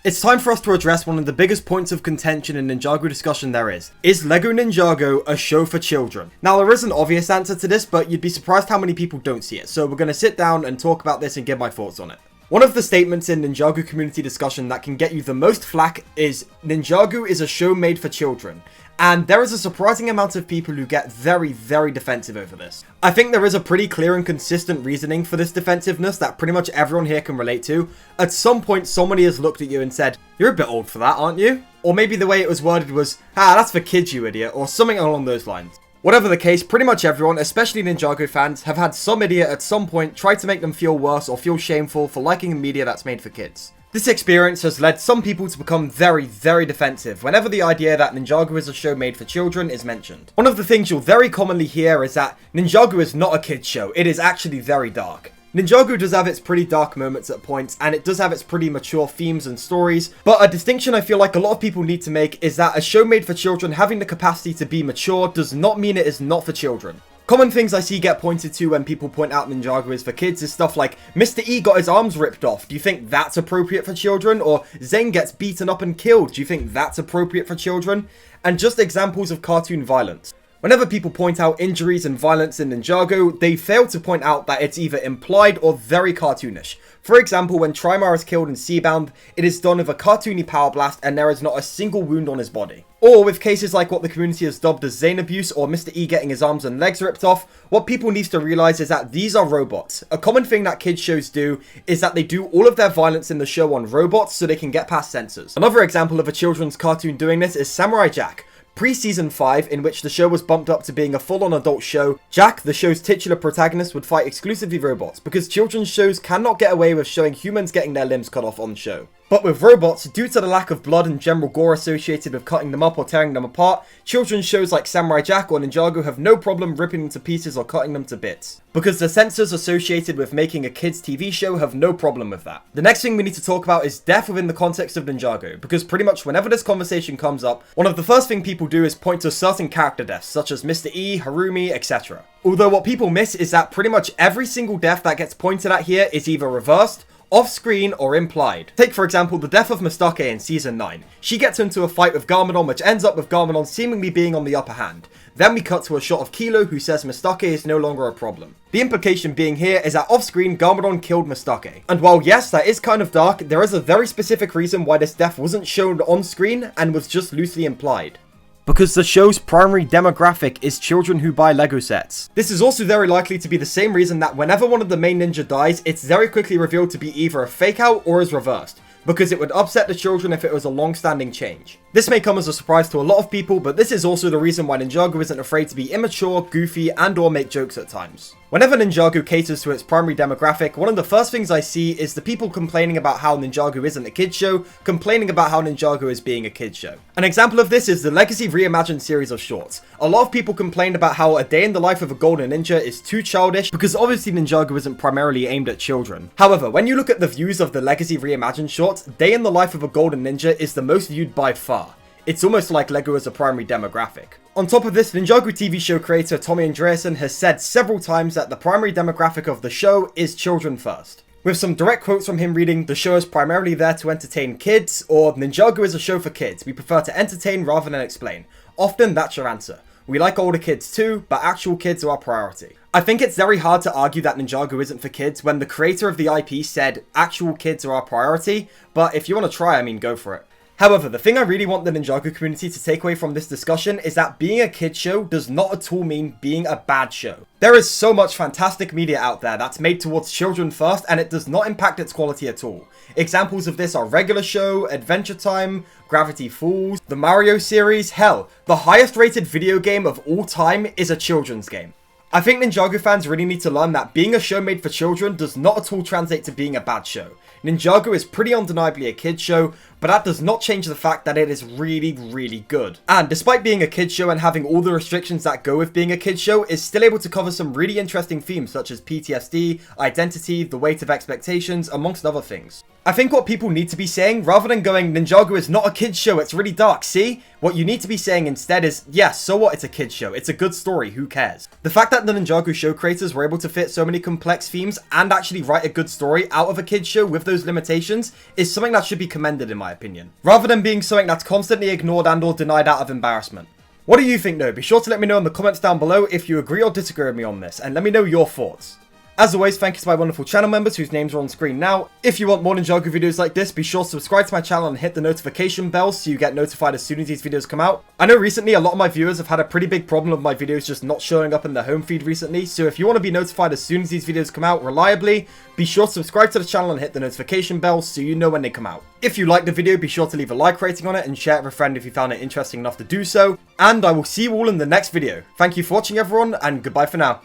It's time for us to address one of the biggest points of contention in Ninjago discussion there is. Is LEGO Ninjago a show for children? Now, there is an obvious answer to this, but you'd be surprised how many people don't see it. So we're going to sit down and talk about this and give my thoughts on it. One of the statements in Ninjago community discussion that can get you the most flack is Ninjago is a show made for children. And there is a surprising amount of people who get very, very defensive over this. I think there is a pretty clear and consistent reasoning for this defensiveness that pretty much everyone here can relate to. At some point, somebody has looked at you and said, "You're a bit old for that, aren't you?" Or maybe the way it was worded was, that's for kids, you idiot," or something along those lines. Whatever the case, pretty much everyone, especially Ninjago fans, have had some idiot at some point try to make them feel worse or feel shameful for liking a media that's made for kids. This experience has led some people to become very, very defensive whenever the idea that Ninjago is a show made for children is mentioned. One of the things you'll very commonly hear is that Ninjago is not a kid's show, it is actually very dark. Ninjago does have its pretty dark moments at points, and it does have its pretty mature themes and stories, but a distinction I feel like a lot of people need to make is that a show made for children having the capacity to be mature does not mean it is not for children. Common things I see get pointed to when people point out Ninjago is for kids is stuff like, Mr. E got his arms ripped off, do you think that's appropriate for children? Or Zane gets beaten up and killed, do you think that's appropriate for children? And just examples of cartoon violence. Whenever people point out injuries and violence in Ninjago, they fail to point out that it's either implied or very cartoonish. For example, when Trimar is killed in Seabound, it is done with a cartoony power blast and there is not a single wound on his body. Or with cases like what the community has dubbed as Zane abuse or Mr. E getting his arms and legs ripped off, what people need to realize is that these are robots. A common thing that kids shows do is that they do all of their violence in the show on robots so they can get past censors. Another example of a children's cartoon doing this is Samurai Jack. Pre-season 5, in which the show was bumped up to being a full-on adult show, Jack, the show's titular protagonist, would fight exclusively robots, because children's shows cannot get away with showing humans getting their limbs cut off on show. But with robots, due to the lack of blood and general gore associated with cutting them up or tearing them apart, children's shows like Samurai Jack or Ninjago have no problem ripping them to pieces or cutting them to bits. Because the censors associated with making a kids TV show have no problem with that. The next thing we need to talk about is death within the context of Ninjago, because pretty much whenever this conversation comes up, one of the first thing people do is point to certain character deaths, such as Mr. E, Harumi, etc. Although what people miss is that pretty much every single death that gets pointed at here is either reversed, off-screen, or implied. Take for example the death of Mistake in Season 9. She gets into a fight with Garmadon, which ends up with Garmadon seemingly being on the upper hand. Then we cut to a shot of Kilo, who says Mistake is no longer a problem. The implication being here is that off-screen, Garmadon killed Mistake. And while yes, that is kind of dark, there is a very specific reason why this death wasn't shown on-screen and was just loosely implied. Because the show's primary demographic is children who buy LEGO sets. This is also very likely to be the same reason that whenever one of the main ninja dies, it's very quickly revealed to be either a fake out or is reversed, because it would upset the children if it was a long-standing change. This may come as a surprise to a lot of people, but this is also the reason why Ninjago isn't afraid to be immature, goofy, and or make jokes at times. Whenever Ninjago caters to its primary demographic, one of the first things I see is the people complaining about how Ninjago isn't a kid's show, complaining about how Ninjago is being a kid's show. An example of this is the Legacy Reimagined series of shorts. A lot of people complained about how A Day in the Life of a Golden Ninja is too childish, because obviously Ninjago isn't primarily aimed at children. However, when you look at the views of the Legacy Reimagined shorts, Day in the Life of a Golden Ninja is the most viewed by far. It's almost like LEGO as a primary demographic. On top of this, Ninjago TV show creator Tommy Andreasen has said several times that the primary demographic of the show is children first. With some direct quotes from him reading, "The show is primarily there to entertain kids," or "Ninjago is a show for kids. We prefer to entertain rather than explain." Often that's your answer. We like older kids too, but actual kids are our priority. I think it's very hard to argue that Ninjago isn't for kids when the creator of the IP said actual kids are our priority, but if you want to try, I mean, go for it. However, the thing I really want the Ninjago community to take away from this discussion is that being a kid show does not at all mean being a bad show. There is so much fantastic media out there that's made towards children first, and it does not impact its quality at all. Examples of this are Regular Show, Adventure Time, Gravity Falls, the Mario series, hell, the highest rated video game of all time is a children's game. I think Ninjago fans really need to learn that being a show made for children does not at all translate to being a bad show. Ninjago is pretty undeniably a kid's show, but that does not change the fact that it is really, really good. And despite being a kid's show and having all the restrictions that go with being a kid's show, it's still able to cover some really interesting themes such as PTSD, identity, the weight of expectations, amongst other things. I think what people need to be saying, rather than going, Ninjago is not a kid's show, it's really dark, see? What you need to be saying instead is, yes, so what, it's a kid's show, it's a good story, who cares? The fact that the Ninjago show creators were able to fit so many complex themes and actually write a good story out of a kid's show with those limitations is something that should be commended in my opinion, rather than being something that's constantly ignored and or denied out of embarrassment. What do you think though? Be sure to let me know in the comments down below if you agree or disagree with me on this, and let me know your thoughts. As always, thank you to my wonderful channel members whose names are on screen now. If you want more Ninjago videos like this, be sure to subscribe to my channel and hit the notification bell so you get notified as soon as these videos come out. I know recently a lot of my viewers have had a pretty big problem with my videos just not showing up in their home feed recently, so if you want to be notified as soon as these videos come out reliably, be sure to subscribe to the channel and hit the notification bell so you know when they come out. If you liked the video, be sure to leave a like rating on it and share it with a friend if you found it interesting enough to do so, and I will see you all in the next video. Thank you for watching everyone, and goodbye for now.